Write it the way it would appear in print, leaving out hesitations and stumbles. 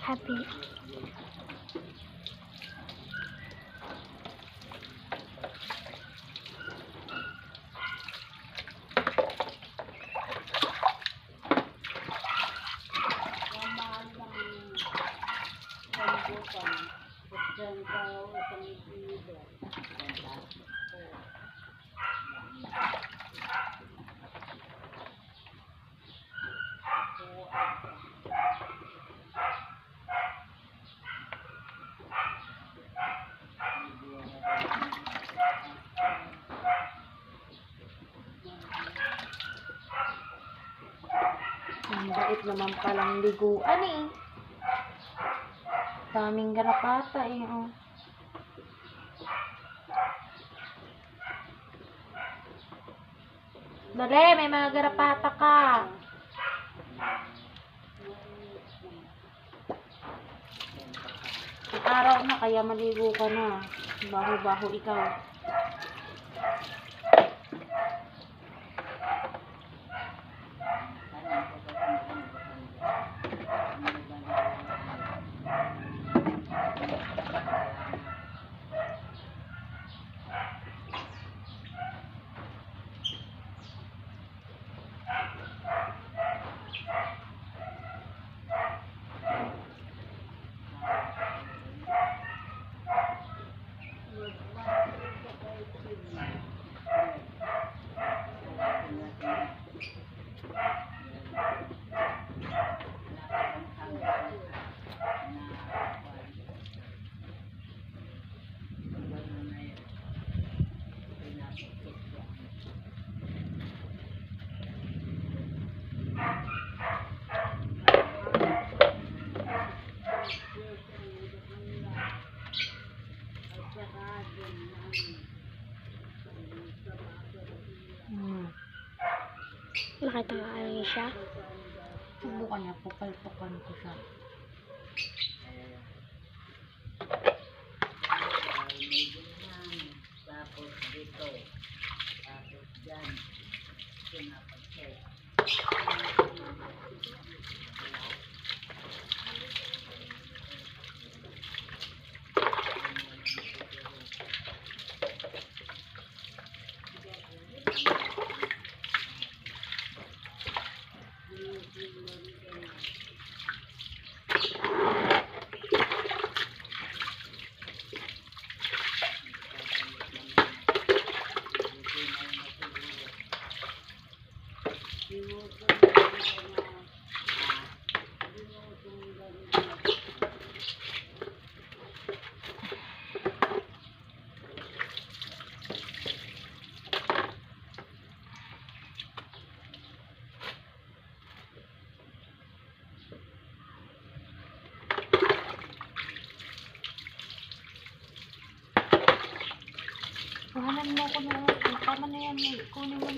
happy. Ang bait naman palang liguan eh. Daming garapata eh. Oh. Dali, may mga garapata ka. Araw na, kaya maligo ka na. Baho-baho ikaw. Nakita ka ano siya? Subukan niya, pukal-pukal ko siya. Tapos dito, tapos dyan, pinapagkay. Kuhanan mo ko na. Tama na yan. Kunin mo na.